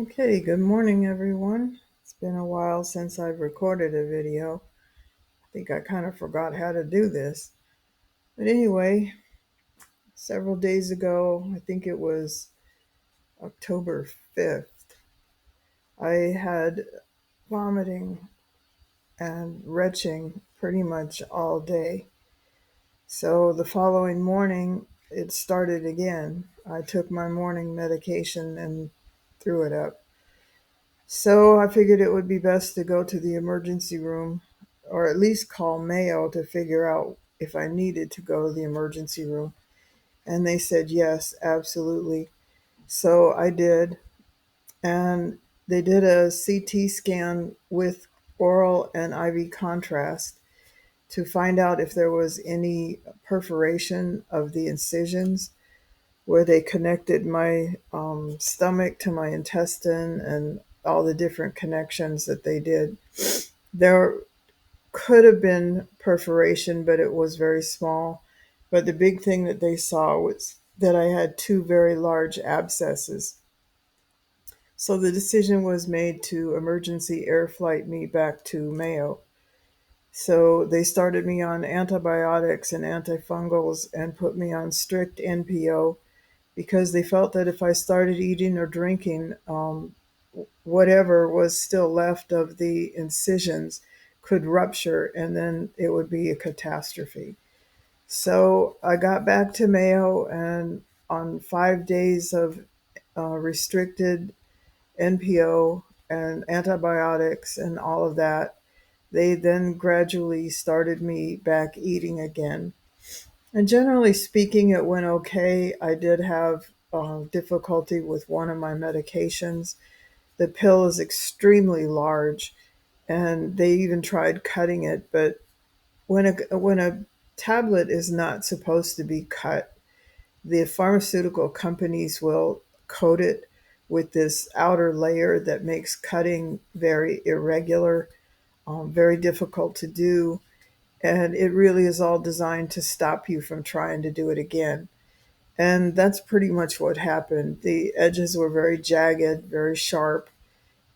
Okay, good morning, everyone. It's been a while since I've recorded a video. I think I kind of forgot how to do this. But anyway, several days ago, I think it was October 5th, I had vomiting and retching pretty much all day. So the following morning, it started again. I took my morning medication and threw it up. So I figured it would be best to go to the emergency room or at least call Mayo to figure out if I needed to go to the emergency room. And they said yes, absolutely. So I did. And they did a CT scan with oral and IV contrast to find out if there was any perforation of the incisions where they connected my stomach to my intestine and all the different connections that they did. There could have been perforation, but it was very small. But the big thing that they saw was that I had two very large abscesses. So the decision was made to emergency air flight me back to Mayo. So they started me on antibiotics and antifungals and put me on strict NPO because they felt that if I started eating or drinking, whatever was still left of the incisions could rupture and then it would be a catastrophe. So I got back to Mayo, and on 5 days of restricted NPO and antibiotics and all of that, they then gradually started me back eating again. And generally speaking, it went okay. I did have difficulty with one of my medications. The pill is extremely large, and they even tried cutting it. But when a tablet is not supposed to be cut, the pharmaceutical companies will coat it with this outer layer that makes cutting very irregular, very difficult to do, and it really is all designed to stop you from trying to do it again. And that's pretty much what happened. The edges were very jagged, very sharp,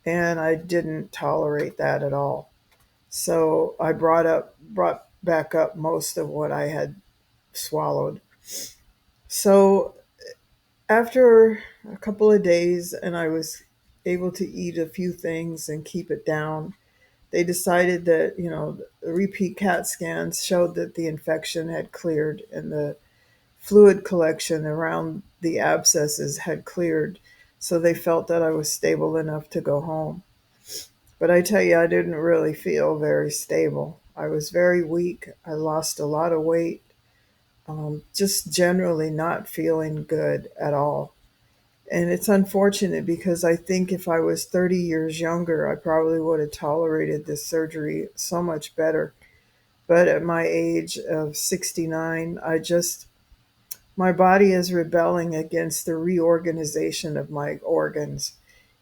and I didn't tolerate that at all. So I brought back up most of what I had swallowed. So after a couple of days and I was able to eat a few things and keep it down, they decided that, the repeat CAT scans showed that the infection had cleared and the fluid collection around the abscesses had cleared. So they felt that I was stable enough to go home. But I tell you, I didn't really feel very stable. I was very weak. I lost a lot of weight, just generally not feeling good at all. And it's unfortunate because I think if I was 30 years younger, I probably would have tolerated this surgery so much better. But at my age of 69, my body is rebelling against the reorganization of my organs.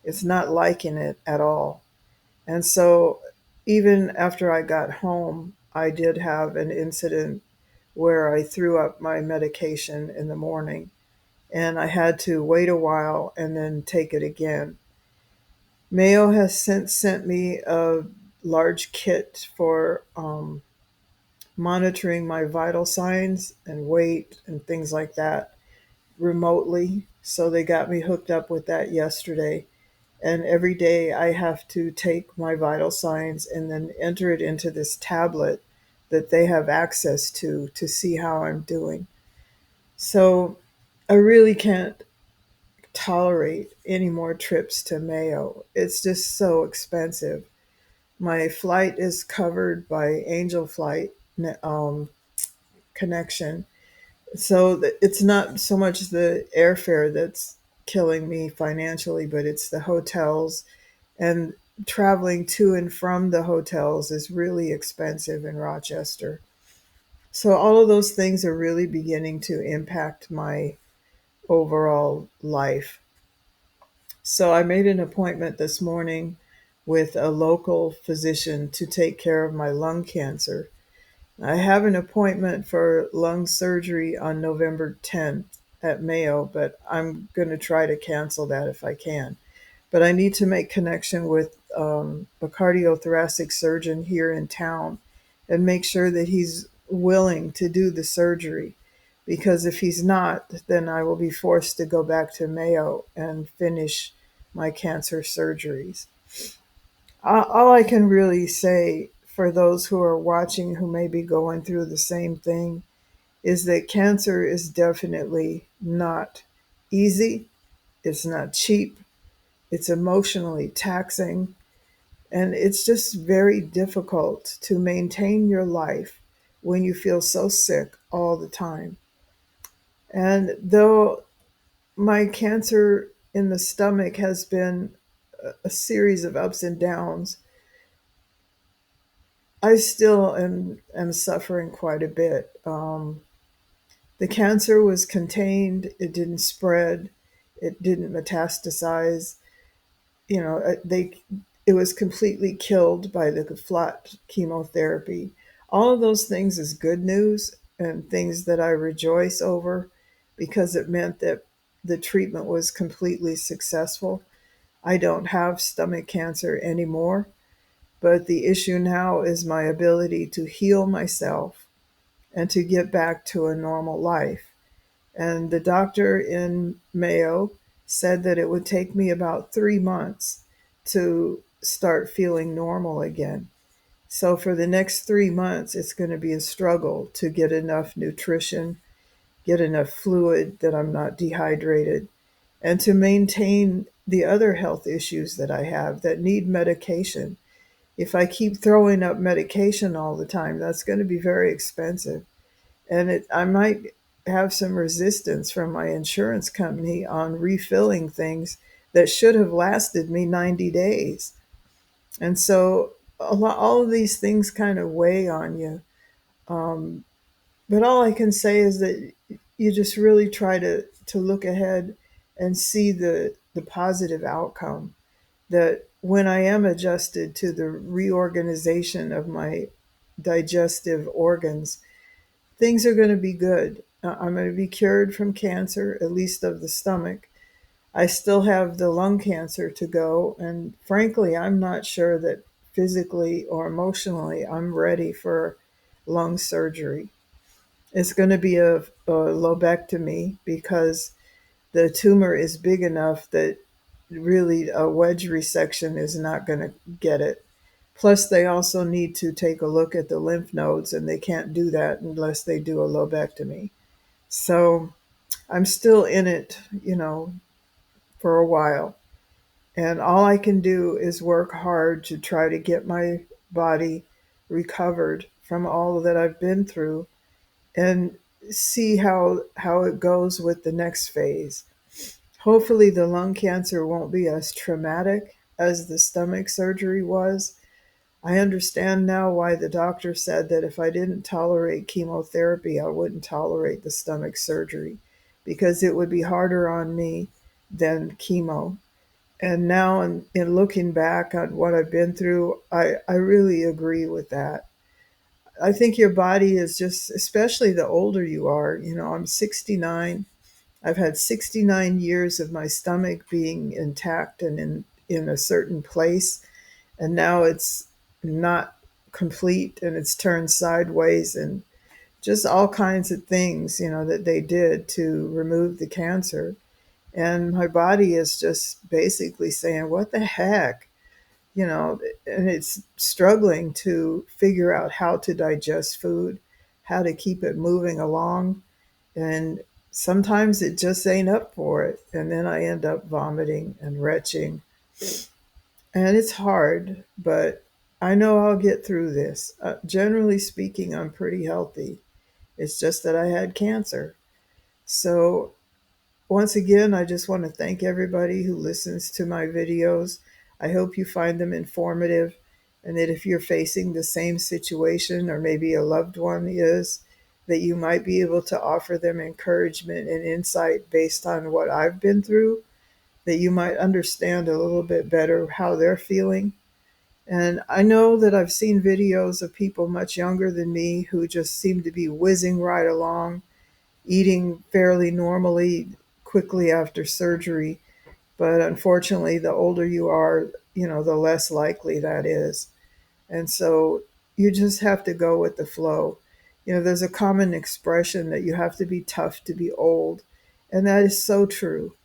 It's not liking it at all. And so, even after I got home, I did have an incident where I threw up my medication in the morning and I had to wait a while and then take it again. Mayo has since sent me a large kit for monitoring my vital signs and weight and things like that remotely. So they got me hooked up with that yesterday. And every day I have to take my vital signs and then enter it into this tablet that they have access to see how I'm doing. So I really can't tolerate any more trips to Mayo. It's just so expensive. My flight is covered by Angel Flight um, connection. So it's not so much the airfare that's killing me financially, but it's the hotels, and traveling to and from the hotels is really expensive in Rochester. So all of those things are really beginning to impact my overall life. So I made an appointment this morning with a local physician to take care of my lung cancer. I have an appointment for lung surgery on November 10th at Mayo, but I'm going to try to cancel that if I can. but I need to make connection with a cardiothoracic surgeon here in town and make sure that he's willing to do the surgery. Because if he's not, then I will be forced to go back to Mayo and finish my cancer surgeries. All I can really say for those who are watching who may be going through the same thing is that cancer is definitely not easy, it's not cheap, it's emotionally taxing, and it's just very difficult to maintain your life when you feel so sick all the time. And though my cancer in the stomach has been a series of ups and downs, I still am suffering quite a bit. The cancer was contained, it didn't spread, it didn't metastasize. It was completely killed by the flat chemotherapy. All of those things is good news and things that I rejoice over because it meant that the treatment was completely successful. I don't have stomach cancer anymore, but the issue now is my ability to heal myself and to get back to a normal life. And the doctor in Mayo said that it would take me about 3 months to start feeling normal again. So for the next 3 months, it's going to be a struggle to get enough nutrition, get enough fluid that I'm not dehydrated, and to maintain the other health issues that I have that need medication. If I keep throwing up medication all the time, that's going to be very expensive. And I might have some resistance from my insurance company on refilling things that should have lasted me 90 days. And so all of these things kind of weigh on you. Um, but all I can say is that you just really try to look ahead and see the positive outcome. That when I am adjusted to the reorganization of my digestive organs, things are going to be good. I'm going to be cured from cancer, at least of the stomach. I still have the lung cancer to go. And frankly, I'm not sure that physically or emotionally I'm ready for lung surgery. It's going to be a lobectomy because the tumor is big enough that really a wedge resection is not going to get it. Plus, they also need to take a look at the lymph nodes, and they can't do that unless they do a lobectomy. So I'm still in it, for a while. And all I can do is work hard to try to get my body recovered from all that I've been through and see how it goes with the next phase. Hopefully, the lung cancer won't be as traumatic as the stomach surgery was. I understand now why the doctor said that if I didn't tolerate chemotherapy, I wouldn't tolerate the stomach surgery because it would be harder on me than chemo. And now, in looking back on what I've been through, I really agree with that. I think your body is just, especially the older you are, I'm 69. I've had 69 years of my stomach being intact and in a certain place, and now it's not complete and it's turned sideways and just all kinds of things, that they did to remove the cancer. And my body is just basically saying, what the heck? And it's struggling to figure out how to digest food, how to keep it moving along. And sometimes it just ain't up for it. And then I end up vomiting and retching. And it's hard, but I know I'll get through this. Generally speaking, I'm pretty healthy. It's just that I had cancer. So, once again, I just want to thank everybody who listens to my videos. I hope you find them informative, and that if you're facing the same situation, or maybe a loved one is, that you might be able to offer them encouragement and insight based on what I've been through, that you might understand a little bit better how they're feeling. And I know that I've seen videos of people much younger than me who just seem to be whizzing right along, eating fairly normally quickly after surgery. But unfortunately, the older you are, the less likely that is. And so you just have to go with the flow. There's a common expression that you have to be tough to be old. And that is so true.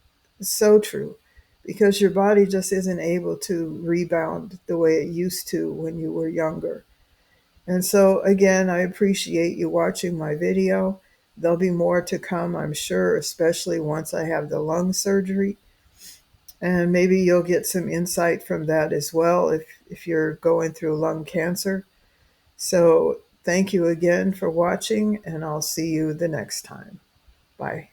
So true. Because your body just isn't able to rebound the way it used to when you were younger. And so, again, I appreciate you watching my video. There'll be more to come, I'm sure, especially once I have the lung surgery. And maybe you'll get some insight from that as well if you're going through lung cancer. So, thank you again for watching, and I'll see you the next time. Bye.